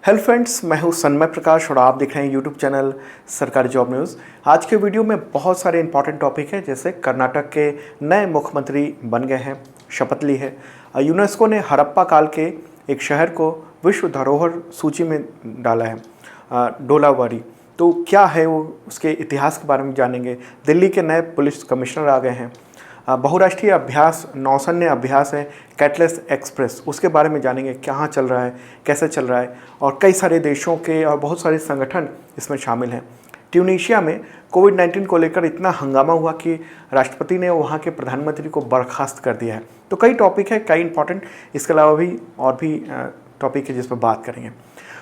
Hello friends, मैं हूं सन्मय प्रकाश और आप देख रहे हैं यूट्यूब चैनल सरकारी जॉब न्यूज़। आज के वीडियो में बहुत सारे इंपॉर्टेंट टॉपिक हैं, जैसे कर्नाटक के नए मुख्यमंत्री बन गए हैं, शपथ ली है। यूनेस्को ने हड़प्पा काल के एक शहर को विश्व धरोहर सूची में डाला है, डोलावारी। तो क्या है वो, उसके इतिहास के बारे में जानेंगे। दिल्ली के नए पुलिस कमिश्नर आ गए हैं। बहुराष्ट्रीय अभ्यास, नौसैन्य अभ्यास है कैटलेस एक्सप्रेस, उसके बारे में जानेंगे, कहाँ चल रहा है, कैसे चल रहा है। और कई सारे देशों के और बहुत सारे संगठन इसमें शामिल हैं। ट्यूनीशिया में कोविड-19 को लेकर इतना हंगामा हुआ कि राष्ट्रपति ने वहाँ के प्रधानमंत्री को बर्खास्त कर दिया है। तो कई टॉपिक है, कई इंपॉर्टेंट, इसके अलावा भी और भी टॉपिक है जिस पर बात करेंगे।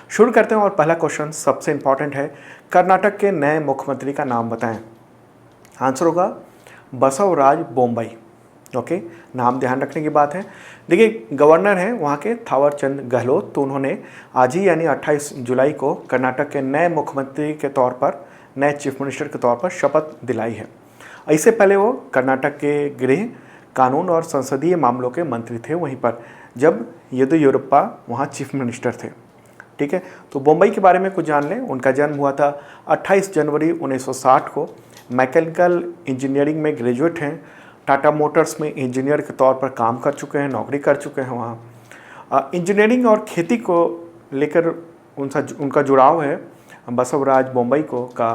शुरू करते हैं और पहला क्वेश्चन सबसे इम्पॉर्टेंट है, कर्नाटक के नए मुख्यमंत्री का नाम बताएं। आंसर होगा बसवराज बोम्मई। ओके, नाम ध्यान रखने की बात है। देखिए, गवर्नर हैं वहाँ के थावरचंद गहलोत, तो उन्होंने आज ही यानी 28 जुलाई को कर्नाटक के नए मुख्यमंत्री के तौर पर, नए चीफ मिनिस्टर के तौर पर शपथ दिलाई है। इससे पहले वो कर्नाटक के गृह, कानून और संसदीय मामलों के मंत्री थे वहीं पर, जब येदियुरप्पा वहाँ चीफ मिनिस्टर थे। ठीक है, तो बोम्मई के बारे में कुछ जान लें। उनका जन्म हुआ था 28 जनवरी 1960 को। मैकेनिकल इंजीनियरिंग में ग्रेजुएट हैं। टाटा मोटर्स में इंजीनियर के तौर पर काम कर चुके हैं, नौकरी कर चुके हैं वहाँ। इंजीनियरिंग और खेती को लेकर उनका जुड़ाव है बसवराज बोम्मई को का,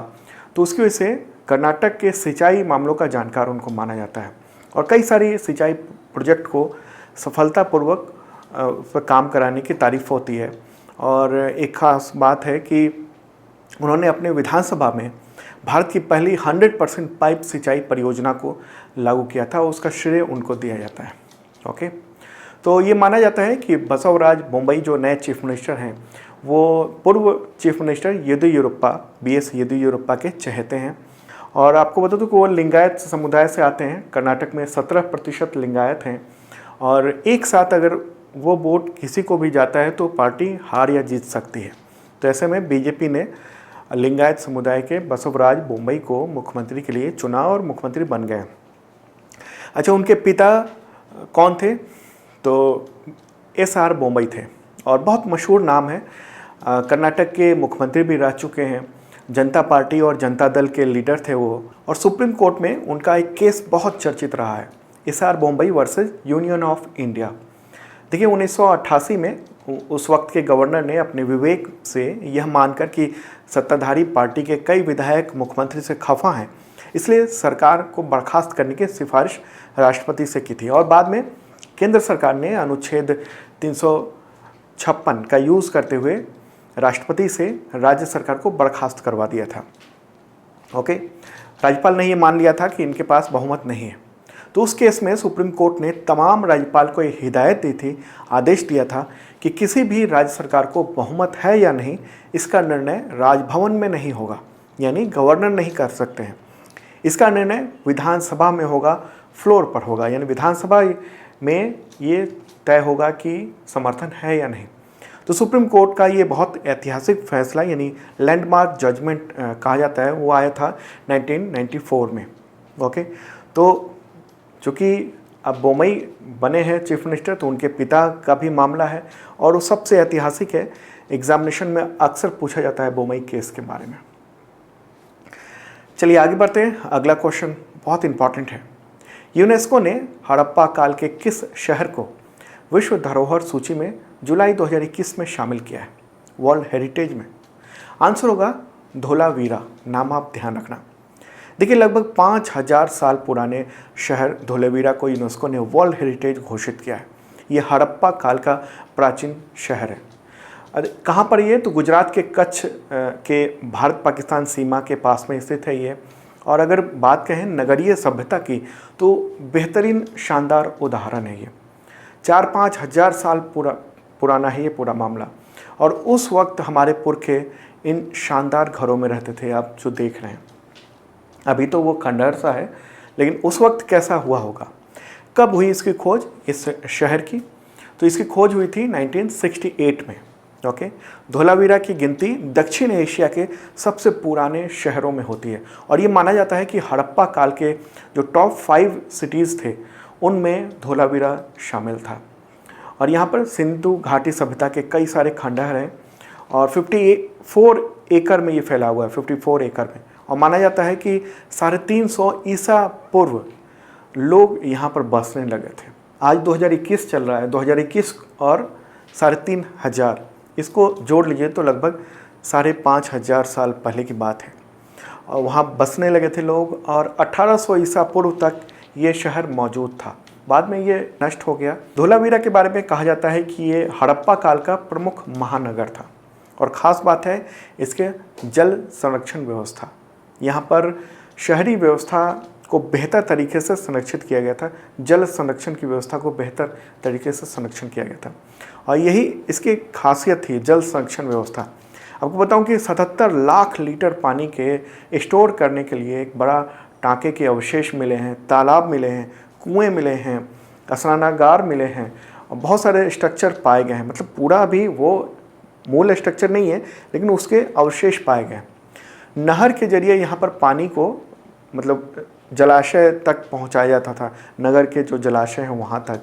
तो उसकी वजह से कर्नाटक के सिंचाई मामलों का जानकार उनको माना जाता है और कई सारी सिंचाई प्रोजेक्ट को सफलतापूर्वक उस पर काम कराने की तारीफ होती है। और एक ख़ास बात है कि उन्होंने अपने विधानसभा में भारत की पहली 100% पाइप सिंचाई परियोजना को लागू किया था, उसका श्रेय उनको दिया जाता है। ओके, तो ये माना जाता है कि बसवराज बोम्मई जो नए चीफ मिनिस्टर हैं, वो पूर्व chief minister Yediyurappa, BS Yediyurappa के चहेते हैं। और आपको बता दूं कि वो लिंगायत समुदाय से आते हैं। कर्नाटक में 17% लिंगायत हैं और एक साथ अगर वो वोट किसी को भी जाता है तो पार्टी हार या जीत सकती है। तो ऐसे में बीजेपी ने लिंगायत समुदाय के बसवराज बोम्मई को मुख्यमंत्री के लिए चुना और मुख्यमंत्री बन गए। अच्छा, उनके पिता कौन थे? तो SR बोम्मई थे और बहुत मशहूर नाम है। कर्नाटक के मुख्यमंत्री भी रह चुके हैं। जनता पार्टी और जनता दल के लीडर थे वो, और सुप्रीम कोर्ट में उनका एक केस बहुत चर्चित रहा है, SR Bommai versus union of India. देखिए, 1988 में उस वक्त के गवर्नर ने अपने विवेक से यह मानकर कि सत्ताधारी पार्टी के कई विधायक मुख्यमंत्री से खफा हैं, इसलिए सरकार को बर्खास्त करने की सिफारिश राष्ट्रपति से की थी। और बाद में केंद्र सरकार ने अनुच्छेद 356 का यूज़ करते हुए राष्ट्रपति से राज्य सरकार को बर्खास्त करवा दिया था। ओके, राज्यपाल ने ये मान लिया था कि इनके पास बहुमत नहीं है। तो उस केस में सुप्रीम कोर्ट ने तमाम राज्यपाल को ये हिदायत दी थी, आदेश दिया था कि किसी भी राज्य सरकार को बहुमत है या नहीं, इसका निर्णय राजभवन में नहीं होगा, यानी गवर्नर नहीं कर सकते हैं। इसका निर्णय विधानसभा में होगा, फ्लोर पर होगा, यानी विधानसभा में ये तय होगा कि समर्थन है या नहीं। तो सुप्रीम कोर्ट का ये बहुत ऐतिहासिक फैसला, यानी लैंडमार्क जजमेंट कहा जाता है, वो आया था 1994 में। ओके, तो चूँकि अब बोम्मई बने हैं चीफ मिनिस्टर, तो उनके पिता का भी मामला है और वो सबसे ऐतिहासिक है। एग्जामिनेशन में अक्सर पूछा जाता है बोम्मई केस के बारे में। चलिए आगे बढ़ते हैं। अगला क्वेश्चन बहुत इंपॉर्टेंट है। यूनेस्को ने हड़प्पा काल के किस शहर को विश्व धरोहर सूची में जुलाई 2021 में शामिल किया है, वर्ल्ड हेरिटेज में? आंसर होगा धोलावीरा। नाम आप ध्यान रखना। देखिए, लगभग 5000 साल पुराने शहर धोलावीरा को यूनेस्को ने वर्ल्ड हेरिटेज घोषित किया है। ये हड़प्पा काल का प्राचीन शहर है। अरे कहाँ पर ये? तो गुजरात के कच्छ के भारत पाकिस्तान सीमा के पास में स्थित है ये। और अगर बात कहें नगरीय सभ्यता की, तो बेहतरीन शानदार उदाहरण है ये। 4-5 हज़ार साल पुराना है ये पूरा मामला। और उस वक्त हमारे पुरखे इन शानदार घरों में रहते थे, आप जो देख रहे हैं। अभी तो वो खंडहर सा है, लेकिन उस वक्त कैसा हुआ होगा। कब हुई इसकी खोज इस शहर की? तो इसकी खोज हुई थी 1968 में। ओके, धोलावीरा की गिनती दक्षिण एशिया के सबसे पुराने शहरों में होती है और ये माना जाता है कि हड़प्पा काल के जो टॉप 5 सिटीज़ थे उनमें धोलावीरा शामिल था। और यहाँ पर सिंधु घाटी सभ्यता के कई सारे खंडहर हैं और 54 एकड़ में ये फैला हुआ है, 54 एकड़ में। और माना जाता है कि 350 ईसा पूर्व लोग यहाँ पर बसने लगे थे। आज 2021 चल रहा है, 2021 और 3500 इसको जोड़ लीजिए तो लगभग 5500 साल पहले की बात है। और वहाँ बसने लगे थे लोग, और 1800 ईसा पूर्व तक ये शहर मौजूद था। बाद में ये नष्ट हो गया। धोलावीरा के बारे में कहा जाता है कि ये हड़प्पा काल का प्रमुख महानगर था, और ख़ास बात है इसके जल संरक्षण व्यवस्था। यहाँ पर शहरी व्यवस्था को बेहतर तरीके से संरक्षित किया गया था, जल संरक्षण की व्यवस्था को बेहतर तरीके से संरक्षण किया गया था, और यही इसकी खासियत थी, जल संरक्षण व्यवस्था। आपको बताऊं कि 77 लाख लीटर पानी के स्टोर करने के लिए एक बड़ा टाँके के अवशेष मिले हैं, तालाब मिले हैं, कुएं मिले हैं, स्नानागार मिले हैं, और बहुत सारे स्ट्रक्चर पाए गए हैं। मतलब पूरा भी वो मूल स्ट्रक्चर नहीं है, लेकिन उसके अवशेष पाए गए हैं। नहर के जरिए यहाँ पर पानी को मतलब जलाशय तक पहुँचाया जाता था, नगर के जो जलाशय हैं वहाँ तक।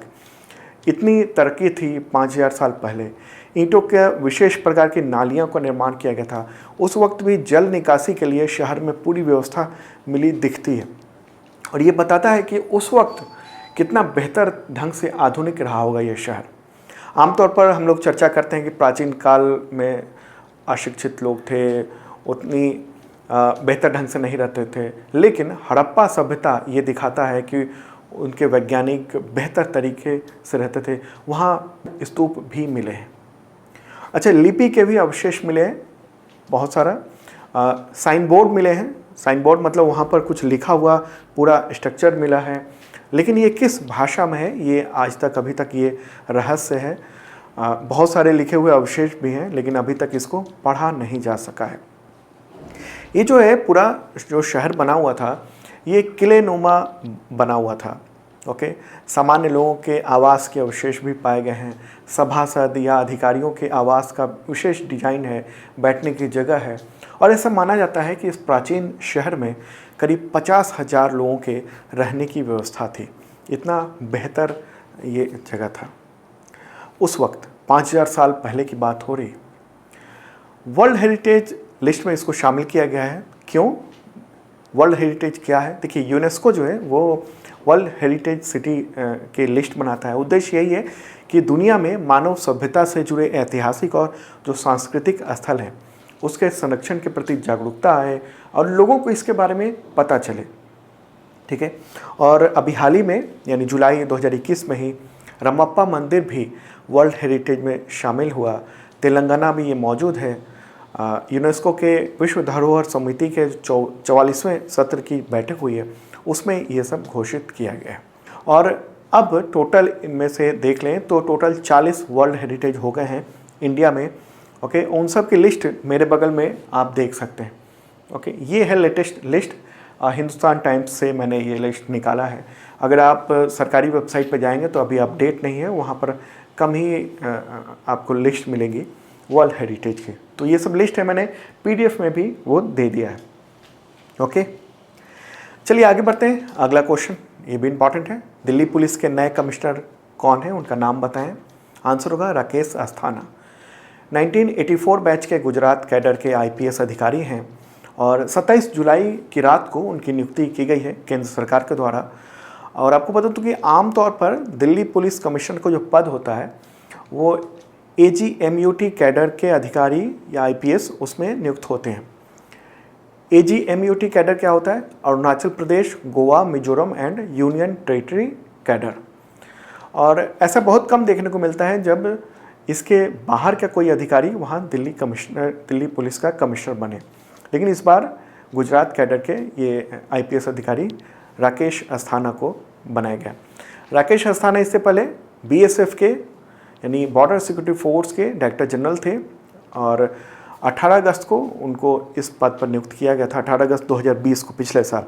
इतनी तरक्की थी 5000 साल पहले। ईंटों के विशेष प्रकार की नालियों का निर्माण किया गया था। उस वक्त भी जल निकासी के लिए शहर में पूरी व्यवस्था मिली दिखती है, और ये बताता है कि उस वक्त कितना बेहतर ढंग से आधुनिक रहा होगा ये शहर। आमतौर पर हम लोग चर्चा करते हैं कि प्राचीन काल में अशिक्षित लोग थे, उतनी बेहतर ढंग से नहीं रहते थे, लेकिन हड़प्पा सभ्यता ये दिखाता है कि उनके वैज्ञानिक बेहतर तरीके से रहते थे। वहाँ स्तूप भी मिले हैं। अच्छा, लिपि के भी अवशेष मिले हैं बहुत सारा। साइन बोर्ड मिले हैं। साइन बोर्ड मतलब वहाँ पर कुछ लिखा हुआ पूरा स्ट्रक्चर मिला है, लेकिन ये किस भाषा में है ये आज तक अभी तक ये रहस्य है। बहुत सारे लिखे हुए अवशेष भी हैं, लेकिन अभी तक इसको पढ़ा नहीं जा सका है। ये जो है पूरा जो शहर बना हुआ था, ये किलेनुमा बना हुआ था। ओके, सामान्य लोगों के आवास के अवशेष भी पाए गए हैं। सभासद या अधिकारियों के आवास का विशेष डिजाइन है, बैठने की जगह है, और ऐसा माना जाता है कि इस प्राचीन शहर में करीब 50,000 लोगों के रहने की व्यवस्था थी। इतना बेहतर ये जगह था उस वक्त। 5000 साल पहले की बात हो रही। वर्ल्ड हेरिटेज लिस्ट में इसको शामिल किया गया है। क्यों? वर्ल्ड हेरिटेज क्या है? देखिए, यूनेस्को जो है वो वर्ल्ड हेरिटेज सिटी के लिस्ट बनाता है। उद्देश्य यही है कि दुनिया में मानव सभ्यता से जुड़े ऐतिहासिक और जो सांस्कृतिक स्थल हैं उसके संरक्षण के प्रति जागरूकता आए और लोगों को इसके बारे में पता चले। ठीक है। और अभी हाल ही में यानी जुलाई 2021 में ही रमप्पा मंदिर भी वर्ल्ड हेरिटेज में शामिल हुआ। तेलंगाना में ये मौजूद है। यूनेस्को के विश्व धरोहर समिति के 44वें सत्र की बैठक हुई है, उसमें ये सब घोषित किया गया है। और अब टोटल इनमें से देख लें तो टोटल 40 वर्ल्ड हेरिटेज हो गए हैं इंडिया में। ओके, उन सब की लिस्ट मेरे बगल में आप देख सकते हैं। ओके, ये है लेटेस्ट लिस्ट। हिंदुस्तान टाइम्स से मैंने ये लिस्ट निकाला है। अगर आप सरकारी वेबसाइट पर जाएंगे तो अभी अपडेट नहीं है, वहाँ पर कम ही आपको लिस्ट मिलेगी वर्ल्ड हेरिटेज की। तो ये सब लिस्ट है, मैंने PDF में भी वो दे दिया है। ओके, चलिए आगे बढ़ते हैं। अगला क्वेश्चन ये भी इम्पॉर्टेंट है। दिल्ली पुलिस के नए कमिश्नर कौन है, उनका नाम बताएं। आंसर होगा राकेश अस्थाना। 1984 बैच के गुजरात कैडर के IPS अधिकारी हैं और 27 जुलाई की रात को उनकी नियुक्ति की गई है केंद्र सरकार के द्वारा। और आपको बता दूं कि आमतौर पर दिल्ली पुलिस कमिश्नर को जो पद होता है वो AGMUT कैडर के अधिकारी या IPS उसमें नियुक्त होते हैं। AGMUT कैडर क्या होता है? Arunachal Pradesh, Goa, Mizoram and union territory cadre. और ऐसा बहुत कम देखने को मिलता है जब इसके बाहर का कोई अधिकारी वहाँ दिल्ली पुलिस का कमिश्नर बने। लेकिन इस बार गुजरात कैडर के ये IPS अधिकारी राकेश अस्थाना को बनाया गया। राकेश अस्थाना इससे पहले BSF के यानी बॉर्डर सिक्योरिटी फोर्स के डायरेक्टर जनरल थे और 18 अगस्त को उनको इस पद पर नियुक्त किया गया था, 18 अगस्त 2020 को, पिछले साल।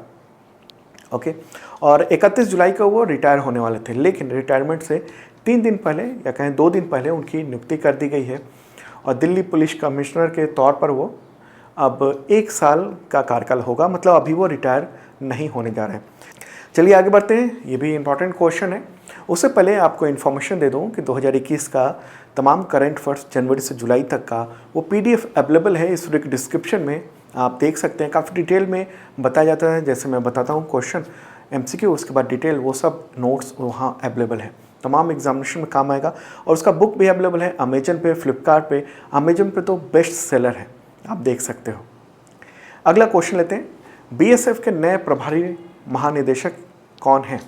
ओके, और 31 जुलाई को वो रिटायर होने वाले थे, लेकिन रिटायरमेंट से 3 दिन पहले या कहें 2 दिन पहले उनकी नियुक्ति कर दी गई है और दिल्ली पुलिस कमिश्नर के तौर पर वो अब 1 साल का कार्यकाल होगा। मतलब अभी वो रिटायर नहीं होने जा रहे हैं। चलिए आगे बढ़ते हैं। ये भी इम्पॉर्टेंट क्वेश्चन है। उससे पहले आपको इन्फॉर्मेशन दे दूं कि 2021 का तमाम करंट अफेयर्स जनवरी से जुलाई तक का वो PDF अवेलेबल है इस वीडियो के डिस्क्रिप्शन में, आप देख सकते हैं। काफ़ी डिटेल में बताया जाता है, जैसे मैं बताता हूँ क्वेश्चन MCQ, उसके बाद डिटेल, वो सब नोट्स वहाँ अवेलेबल है, तमाम एग्जामिनेशन में काम आएगा। और उसका बुक भी अवेलेबल है अमेजन पे, फ्लिपकार्ट पे। अमेजन पे तो बेस्ट सेलर है, आप देख सकते हो। अगला क्वेश्चन लेते हैं, BSF के नए प्रभारी महानिदेशक कौन हैं?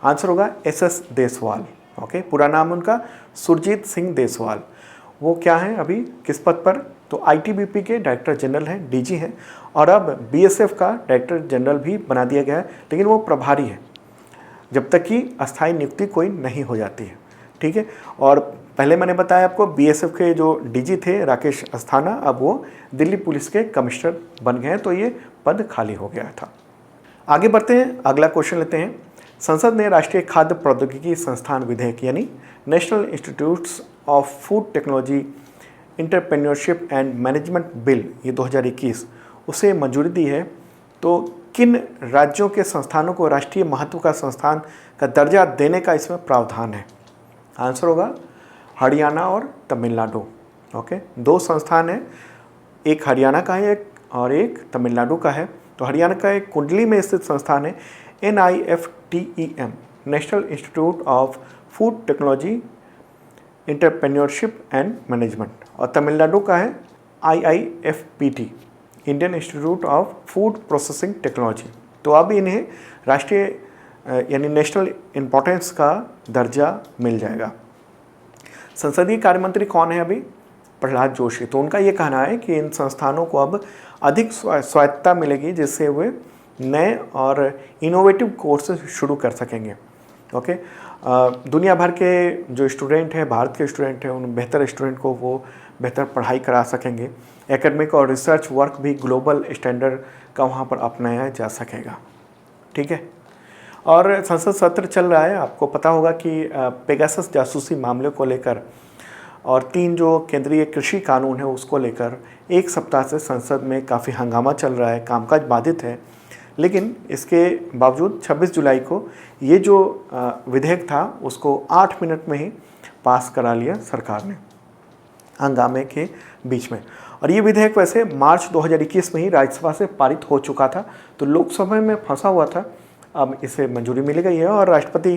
आंसर होगा SS देसवाल। ओके, पूरा नाम उनका सुरजीत सिंह देसवाल। वो क्या हैं अभी, किस पद पर? तो ITBP के डायरेक्टर जनरल हैं, DG हैं, और अब BSF का डायरेक्टर जनरल भी बना दिया गया है, लेकिन वो प्रभारी है जब तक कि अस्थायी नियुक्ति कोई नहीं हो जाती है। ठीक है, और पहले मैंने बताया आपको BSF के जो DG थे राकेश अस्थाना, अब वो दिल्ली पुलिस के कमिश्नर बन गए हैं, तो ये पद खाली हो गया था। आगे बढ़ते हैं, अगला क्वेश्चन लेते हैं। संसद ने राष्ट्रीय खाद्य प्रौद्योगिकी संस्थान विधेयक यानी national institutes of food technology entrepreneurship and management bill, ये 2021, उसे मंजूरी दी है। तो किन राज्यों के संस्थानों को राष्ट्रीय महत्व का संस्थान का दर्जा देने का इसमें प्रावधान है? आंसर होगा हरियाणा और तमिलनाडु। ओके, दो संस्थान हैं, एक हरियाणा का है और एक तमिलनाडु का है। तो हरियाणा का एक कुंडली में स्थित संस्थान है NIFTEM, national institute of food technology entrepreneurship and management, और तमिलनाडु का है IIFPT, Indian institute of food processing technology. तो अब इन्हें राष्ट्रीय यानी नेशनल इम्पोर्टेंस का दर्जा मिल जाएगा। संसदीय कार्य मंत्री कौन है अभी? प्रहलाद जोशी। तो उनका ये कहना है कि इन संस्थानों को अब अधिक स्वायत्तता मिलेगी, जिससे वे नए और इनोवेटिव कोर्स शुरू कर सकेंगे। ओके, दुनिया भर के जो स्टूडेंट हैं, भारत के स्टूडेंट हैं, उन बेहतर स्टूडेंट को वो बेहतर पढ़ाई करा सकेंगे। एकेडमिक और रिसर्च वर्क भी ग्लोबल स्टैंडर्ड का वहाँ पर अपनाया जा सकेगा। ठीक है, और संसद सत्र चल रहा है, आपको पता होगा कि पेगासस जासूसी मामले को लेकर और 3 जो केंद्रीय कृषि कानून है उसको लेकर एक सप्ताह से संसद में काफ़ी हंगामा चल रहा है, कामकाज बाधित है। लेकिन इसके बावजूद 26 जुलाई को ये जो विधेयक था उसको 8 मिनट में ही पास करा लिया सरकार ने, हंगामे के बीच में। और ये विधेयक वैसे मार्च 2021 में ही राज्यसभा से पारित हो चुका था, तो लोकसभा में फंसा हुआ था। अब इसे मंजूरी मिल गई है और राष्ट्रपति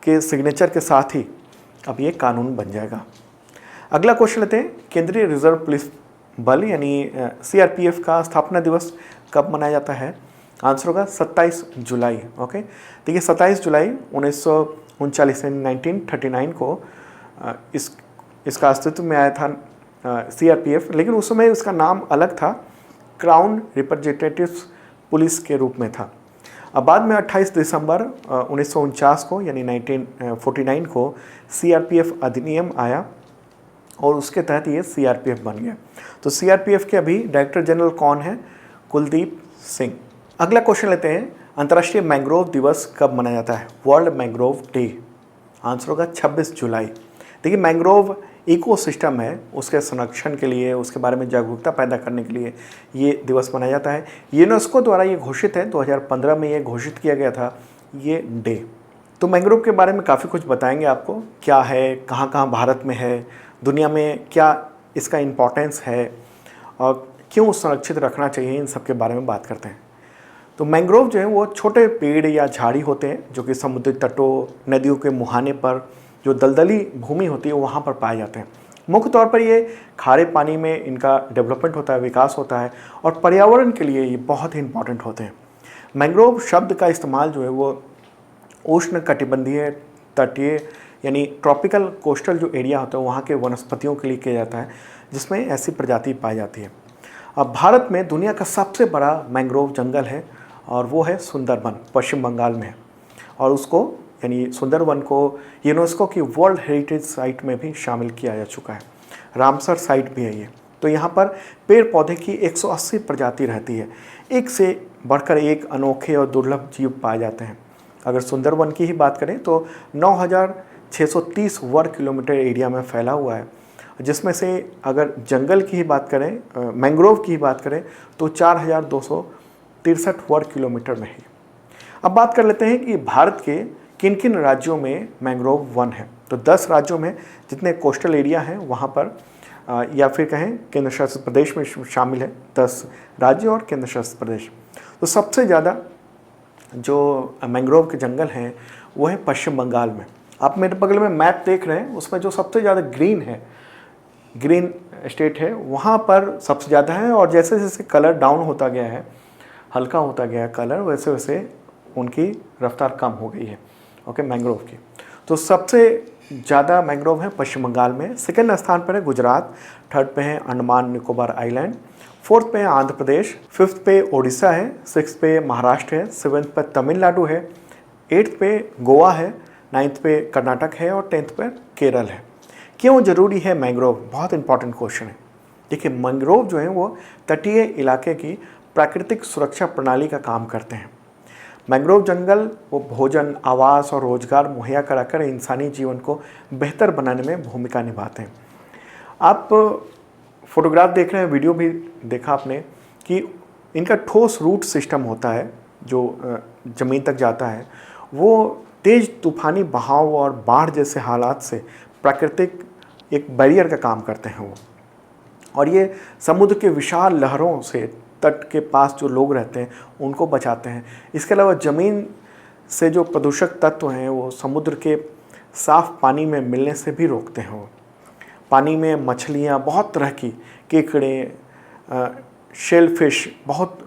के सिग्नेचर के साथ ही अब ये कानून बन जाएगा। अगला क्वेश्चन लेते हैं, केंद्रीय रिजर्व पुलिस बल यानी CRPF का स्थापना दिवस कब मनाया जाता है? आंसर होगा 27 जुलाई। ओके, देखिए 27 जुलाई 1939 1939 को इसका अस्तित्व में आया था CRPF, लेकिन उस समय उसका नाम अलग था, क्राउन रिप्रेजेंटेटिव्स पुलिस के रूप में था। अब बाद में 28 दिसंबर 1949 को यानी 1949 को CRPF अधिनियम आया और उसके तहत ये CRPF बन गया। तो CRPF के अभी डायरेक्टर जनरल कौन है? कुलदीप सिंह। अगला क्वेश्चन लेते हैं, अंतर्राष्ट्रीय मैंग्रोव दिवस कब मनाया जाता है? World mangrove day. आंसर होगा 26 जुलाई। देखिए, मैंग्रोव इकोसिस्टम है, उसके संरक्षण के लिए, उसके बारे में जागरूकता पैदा करने के लिए ये दिवस मनाया जाता है। यूनेस्को द्वारा ये घोषित है, 2015 में ये घोषित किया गया था ये डे। तो मैंग्रोव के बारे में काफ़ी कुछ बताएंगे आपको, क्या है, कहाँ कहाँ भारत में है, दुनिया में क्या इसका इम्पोर्टेंस है और क्यों संरक्षित रखना चाहिए, इन सब के बारे में बात करते हैं। तो मैंग्रोव जो है वो छोटे पेड़ या झाड़ी होते हैं जो कि समुद्री तटों, नदियों के मुहाने पर जो दलदली भूमि होती है वहाँ पर पाए जाते हैं। मुख्य तौर पर ये खारे पानी में इनका डेवलपमेंट होता है, विकास होता है, और पर्यावरण के लिए ये बहुत ही इंपॉर्टेंट होते हैं। मैंग्रोव शब्द का इस्तेमाल जो है वो उष्ण कटिबंधीय तटीय यानी ट्रॉपिकल कोस्टल जो एरिया होता है वहाँ के वनस्पतियों के लिए किया जाता है, जिसमें ऐसी प्रजाति पाई जाती है। अब भारत में दुनिया का सबसे बड़ा मैंग्रोव जंगल है और वो है सुंदरबन, पश्चिम बंगाल में है, और उसको यानी सुंदरबन को यूनेस्को की वर्ल्ड हेरिटेज साइट में भी शामिल किया जा चुका है। रामसर साइट भी है ये। तो यहाँ पर पेड़ पौधे की 180 प्रजाति रहती है, एक से बढ़कर एक अनोखे और दुर्लभ जीव पाए जाते हैं। अगर सुंदरबन की ही बात करें तो 9,630 वर्ग किलोमीटर एरिया में फैला हुआ है, जिसमें से अगर जंगल की ही बात करें, मैंग्रोव की ही बात करें तो 4,263 वर्ग किलोमीटर में है। अब बात कर लेते हैं कि भारत के किन किन राज्यों में मैंग्रोव वन है। तो 10 राज्यों में जितने कोस्टल एरिया हैं वहाँ पर या फिर कहें केंद्र शासित प्रदेश में शामिल है 10 राज्य और केंद्र शासित प्रदेश। तो सबसे ज़्यादा जो मैंग्रोव के जंगल हैं वो है पश्चिम बंगाल में। आप मेरे बगल में मैप देख रहे हैं, उसमें जो सबसे ज़्यादा ग्रीन स्टेट है वहाँ पर सबसे ज़्यादा है। और जैसे जैसे कलर डाउन होता गया है, हल्का होता गया है कलर, वैसे वैसे उनकी रफ्तार कम हो गई है ओके मैंग्रोव की। तो सबसे ज़्यादा मैंग्रोव है पश्चिम बंगाल में। सेकंड स्थान पर है गुजरात, थर्ड पे है अंडमान निकोबार आइलैंड, फोर्थ पे है आंध्र प्रदेश, फिफ्थ पे ओडिशा है, सिक्स्थ पे महाराष्ट्र है, सेवन्थ पे तमिलनाडु है, एट्थ पे गोवा है, नाइन्थ पे कर्नाटक है और 10th पे केरल है। क्यों ज़रूरी है मैंग्रोव? बहुत इंपॉर्टेंट क्वेश्चन है। देखिए मैंग्रोव जो है वो तटीय इलाके की प्राकृतिक सुरक्षा प्रणाली का काम करते हैं। मैंग्रोव जंगल वो भोजन, आवास और रोजगार मुहैया कराकर इंसानी जीवन को बेहतर बनाने में भूमिका निभाते हैं। आप फोटोग्राफ देख रहे हैं, वीडियो भी देखा आपने कि इनका ठोस रूट सिस्टम होता है जो ज़मीन तक जाता है। वो तेज़ तूफानी बहाव और बाढ़ जैसे हालात से प्राकृतिक एक बैरियर का काम करते हैं वो। और ये समुद्र के विशाल लहरों से तट के पास जो लोग रहते हैं उनको बचाते हैं। इसके अलावा ज़मीन से जो प्रदूषक तत्व हैं वो समुद्र के साफ़ पानी में मिलने से भी रोकते हैं वो। पानी में मछलियाँ, बहुत तरह की केकड़े, शेल फिश बहुत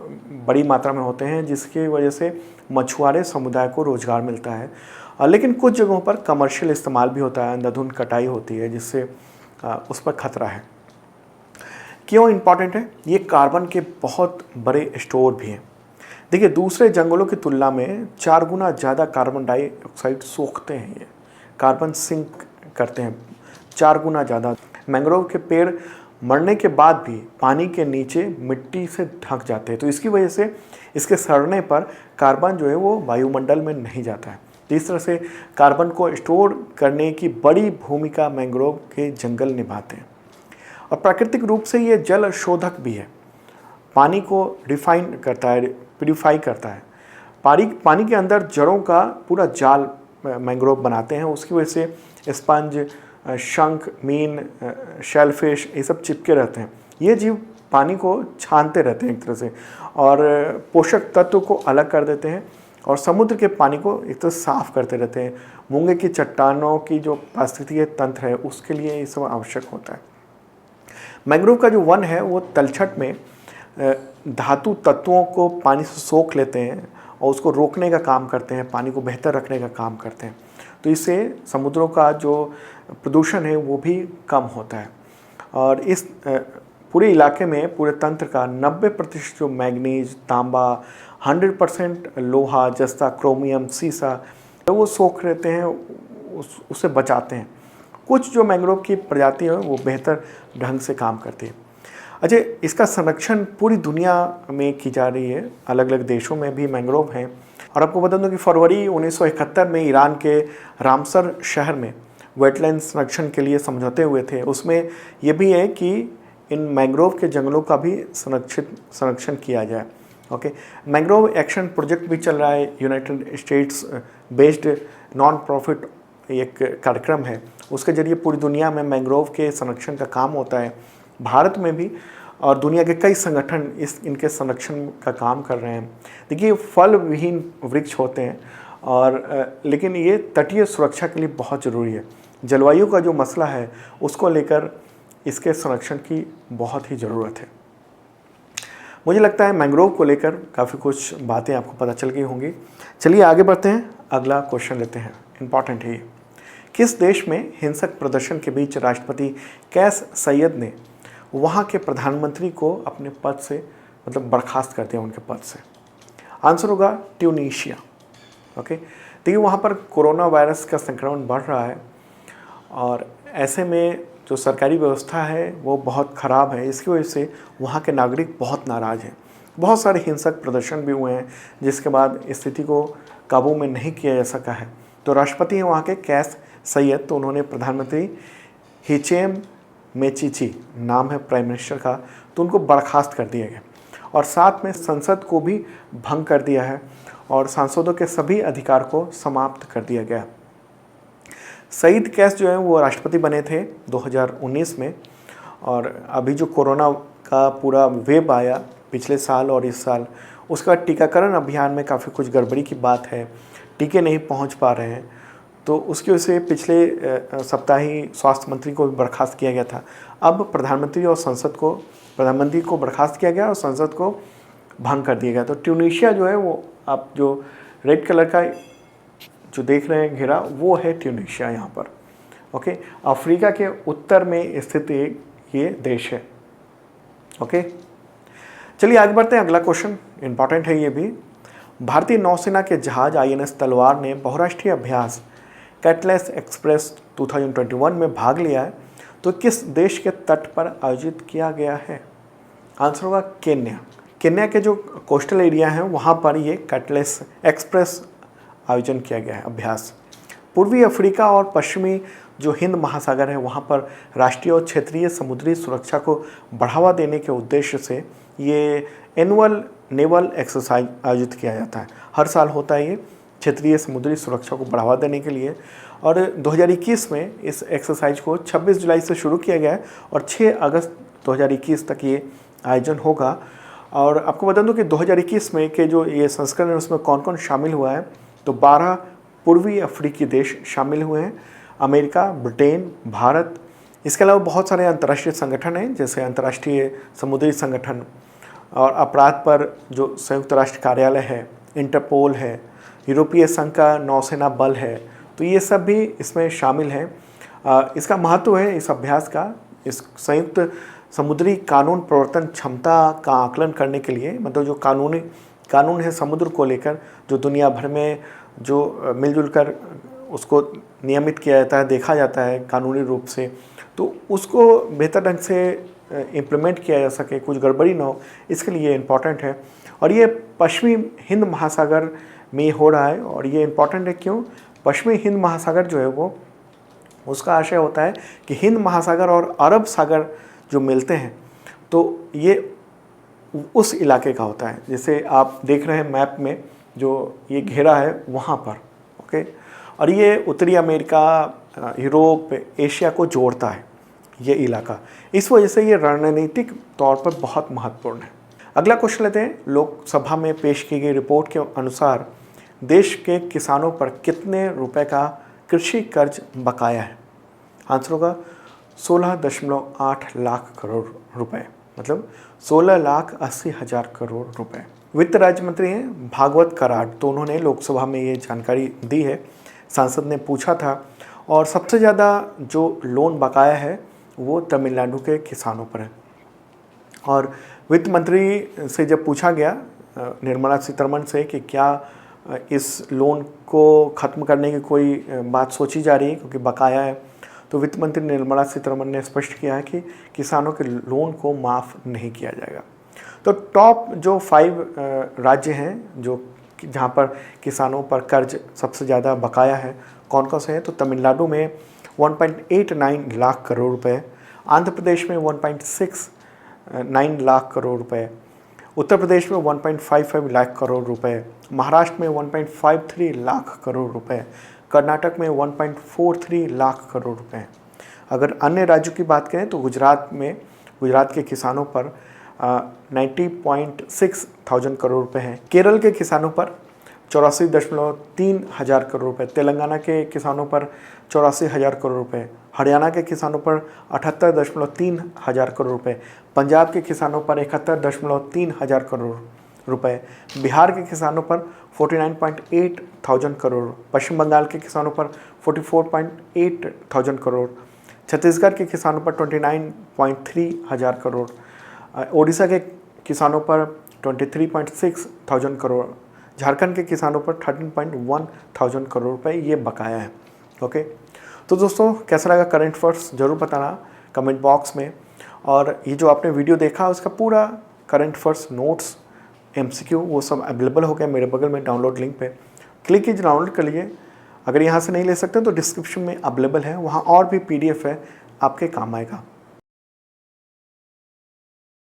बड़ी मात्रा में होते हैं, जिसकी वजह से मछुआरे समुदाय को रोज़गार मिलता है। लेकिन कुछ जगहों पर कमर्शियल इस्तेमाल भी होता है, अंधाधुंध कटाई होती है, जिससे उस पर खतरा है। क्यों इम्पॉर्टेंट है? ये कार्बन के बहुत बड़े स्टोर भी हैं। देखिए दूसरे जंगलों की तुलना में 4 गुना ज़्यादा कार्बन डाइऑक्साइड सोखते हैं, ये कार्बन सिंक करते हैं 4 गुना ज़्यादा। मैंग्रोव के पेड़ मरने के बाद भी पानी के नीचे मिट्टी से ढक जाते हैं, तो इसकी वजह से इसके सड़ने पर कार्बन जो है वो वायुमंडल में नहीं जाता है। तो इस तरह से कार्बन को स्टोर करने की बड़ी भूमिका मैंग्रोव के जंगल निभाते हैं। और प्राकृतिक रूप से ये जल शोधक भी है, पानी को रिफाइन करता है, प्यूरिफाई करता है। पानी के अंदर जड़ों का पूरा जाल मैंग्रोव बनाते हैं, उसकी वजह से स्पंज, शंख, मीन, शेलफिश ये सब चिपके रहते हैं। ये जीव पानी को छानते रहते हैं एक तरह से और पोषक तत्व को अलग कर देते हैं और समुद्र के पानी को एक तरह साफ करते रहते हैं। मूंगे की चट्टानों की जो पारिस्थितिकीय तंत्र है उसके लिए ये सब आवश्यक होता है। मैंग्रोव का जो वन है वो तलछट में धातु तत्वों को पानी से सोख लेते हैं और उसको रोकने का काम करते हैं, पानी को बेहतर रखने का काम करते हैं। तो इससे समुद्रों का जो प्रदूषण है वो भी कम होता है। और इस पूरे इलाके में पूरे तंत्र का 90% जो मैग्नीज, तांबा, 100% लोहा, जस्ता, क्रोमियम, सीसा तो वो सोख रहते हैं, उससे बचाते हैं। कुछ जो मैंग्रोव की प्रजाति है वो बेहतर ढंग से काम करती है। अच्छा, इसका संरक्षण पूरी दुनिया में की जा रही है, अलग अलग देशों में भी मैंग्रोव हैं। और आपको बता दूं कि फरवरी 1971 में ईरान के रामसर शहर में वेटलैंड संरक्षण के लिए समझौते हुए थे। उसमें ये भी है कि इन मैंग्रोव के जंगलों का भी संरक्षण किया जाए। ओके, मैंग्रोव एक्शन प्रोजेक्ट भी चल रहा है, United states based non profit एक कार्यक्रम है, उसके जरिए पूरी दुनिया में मैंग्रोव के संरक्षण का काम होता है। भारत में भी और दुनिया के कई संगठन इनके संरक्षण का काम कर रहे हैं। देखिए फल विहीन वृक्ष होते हैं और लेकिन ये तटीय सुरक्षा के लिए बहुत ज़रूरी है। जलवायु का जो मसला है उसको लेकर इसके संरक्षण की बहुत ही ज़रूरत है। मुझे लगता है मैंग्रोव को लेकर काफ़ी कुछ बातें आपको पता चल गई होंगी। चलिए आगे बढ़ते हैं, अगला क्वेश्चन लेते हैं, इम्पॉर्टेंट है ये। किस देश में हिंसक प्रदर्शन के बीच राष्ट्रपति कैस सैयद ने वहाँ के प्रधानमंत्री को अपने पद से मतलब बर्खास्त कर दिया उनके पद से? आंसर होगा ट्यूनीशिया। ओके, देखिए वहाँ पर कोरोना वायरस का संक्रमण बढ़ रहा है और ऐसे में जो सरकारी व्यवस्था है वो बहुत ख़राब है। इसकी वजह से वहाँ के नागरिक बहुत नाराज़ हैं। बहुत सारे हिंसक प्रदर्शन भी हुए हैं जिसके बाद स्थिति को काबू में नहीं किया जा सका है। तो राष्ट्रपति हैं वहाँ के कैस सैयद, तो उन्होंने प्रधानमंत्री हिचेम मेचिची नाम है प्राइम मिनिस्टर का, तो उनको बर्खास्त कर दिया गया और साथ में संसद को भी भंग कर दिया है और सांसदों के सभी अधिकार को समाप्त कर दिया गया। सईद कैफ जो है वो राष्ट्रपति बने थे 2019 में, और अभी जो कोरोना का पूरा वेव आया पिछले साल और इस साल, उसका टीकाकरण अभियान में काफ़ी कुछ गड़बड़ी की बात है, टीके नहीं पहुंच पा रहे हैं, तो उसकी वजह से पिछले सप्ताह ही स्वास्थ्य मंत्री को भी बर्खास्त किया गया था। अब प्रधानमंत्री को बर्खास्त किया गया और संसद को भंग कर दिया गया। तो ट्यूनीशिया जो है वो, आप जो रेड कलर का जो देख रहे हैं घेरा, वो है ट्यूनीशिया यहाँ पर। ओके, अफ्रीका के उत्तर में स्थित ये देश है। ओके, चलिए आगे बढ़ते हैं। अगला क्वेश्चन इंपॉर्टेंट है ये भी। भारतीय नौसेना के जहाज INS तलवार ने बहुराष्ट्रीय अभ्यास कैटलेस एक्सप्रेस 2021 में भाग लिया है, तो किस देश के तट पर आयोजित किया गया है? आंसर होगा केन्या। केन्या के जो कोस्टल एरिया हैं वहाँ पर ये कैटलेस एक्सप्रेस आयोजन किया गया है अभ्यास। पूर्वी अफ्रीका और पश्चिमी जो हिंद महासागर है वहाँ पर राष्ट्रीय और क्षेत्रीय समुद्री सुरक्षा को बढ़ावा देने के उद्देश्य से ये एनुअल नेवल एक्सरसाइज आयोजित किया जाता है। हर साल होता है ये, क्षेत्रीय समुद्री सुरक्षा को बढ़ावा देने के लिए। और 2021 में इस एक्सरसाइज को 26 जुलाई से शुरू किया गया है और 6 अगस्त 2021 तक ये आयोजन होगा। और आपको बता दूं कि 2021 में के जो ये संस्करण है उसमें कौन कौन शामिल हुआ है, तो 12 पूर्वी अफ्रीकी देश शामिल हुए हैं, अमेरिका, ब्रिटेन, भारत। इसके अलावा बहुत सारे अंतर्राष्ट्रीय संगठन हैं, जैसे अंतर्राष्ट्रीय समुद्री संगठन और अपराध पर जो संयुक्त राष्ट्र कार्यालय है, इंटरपोल है, यूरोपीय संघ का नौसेना बल है, तो ये सब भी इसमें शामिल हैं। इसका महत्व है इस अभ्यास का, इस संयुक्त समुद्री कानून प्रवर्तन क्षमता का आकलन करने के लिए, मतलब जो कानून है समुद्र को लेकर, जो दुनिया भर में जो मिलजुल कर उसको नियमित किया जाता है, देखा जाता है कानूनी रूप से, तो उसको बेहतर ढंग से इम्प्लीमेंट किया जा सके, कुछ गड़बड़ी ना हो, इसके लिए इम्पॉर्टेंट है। और ये पश्चिमी हिंद महासागर में हो रहा है। और ये इम्पॉर्टेंट है क्यों? पश्चिमी हिंद महासागर जो है वो, उसका आशय होता है कि हिंद महासागर और अरब सागर जो मिलते हैं, तो ये उस इलाके का होता है। जैसे आप देख रहे हैं मैप में जो ये घेरा है वहाँ पर। ओके, और ये उत्तरी अमेरिका, यूरोप, एशिया को जोड़ता है ये इलाका। इस वजह से ये रणनीतिक तौर पर बहुत महत्वपूर्ण है। अगला क्वेश्चन लेते हैं। लोकसभा में पेश की गई रिपोर्ट के अनुसार देश के किसानों पर कितने रुपए का कृषि कर्ज बकाया है? आंसर होगा 16.8 लाख करोड़ रुपए, मतलब 16,80,000 करोड़ रुपए। वित्त राज्य मंत्री हैं भागवत कराड, तो उन्होंने लोकसभा में ये जानकारी दी है। सांसद ने पूछा था, और सबसे ज़्यादा जो लोन बकाया है वो तमिलनाडु के किसानों पर है। और वित्त मंत्री से जब पूछा गया निर्मला सीतारमण से कि क्या इस लोन को ख़त्म करने की कोई बात सोची जा रही है क्योंकि बकाया है, तो वित्त मंत्री निर्मला सीतारमण ने स्पष्ट किया है कि किसानों के लोन को माफ़ नहीं किया जाएगा। तो टॉप जो 5 राज्य हैं जो जहाँ पर किसानों पर कर्ज सबसे ज़्यादा बकाया है, कौन कौन से हैं? तो तमिलनाडु में 1.89 लाख करोड़ रुपए, आंध्र प्रदेश में 1.69 लाख करोड़ रुपए, उत्तर प्रदेश में 1.55 लाख करोड़ रुपए, महाराष्ट्र में 1.53 लाख करोड़ रुपए, कर्नाटक में 1.43 लाख करोड़ रुपए। अगर अन्य राज्यों की बात करें तो गुजरात के किसानों पर 90.6 थाउजेंड करोड़ रुपए हैं, केरल के किसानों पर 84.3 हज़ार करोड़ रुपए, तेलंगाना के किसानों पर 84,000 करोड़ रुपए, हरियाणा के किसानों पर 78.3 हज़ार करोड़ रुपए, पंजाब के किसानों पर 71.3 हज़ार करोड़ रुपए, बिहार के किसानों पर 49.8 थाउजेंड करोड़, पश्चिम बंगाल के किसानों पर 44.8 थाउजेंड करोड़, छत्तीसगढ़ के किसानों पर 29.3 हज़ार करोड़, ओडिशा के किसानों पर 23.6 थाउजेंड करोड़, झारखंड के किसानों पर 13.1 थाउजेंड करोड़ रुपए ये बकाया है। ओके, तो दोस्तों कैसा लगा करंट अफेयर्स ज़रूर बताना कमेंट बॉक्स में। और ये जो आपने वीडियो देखा उसका पूरा करंट अफेयर्स नोट्स, MCQ वो सब अवेलेबल हो गया मेरे बगल में डाउनलोड लिंक पे क्लिक कीजिए, डाउनलोड कर लिए। अगर यहाँ से नहीं ले सकते तो डिस्क्रिप्शन में अवेलेबल है, वहाँ और भी PDF है, आपके काम आएगा।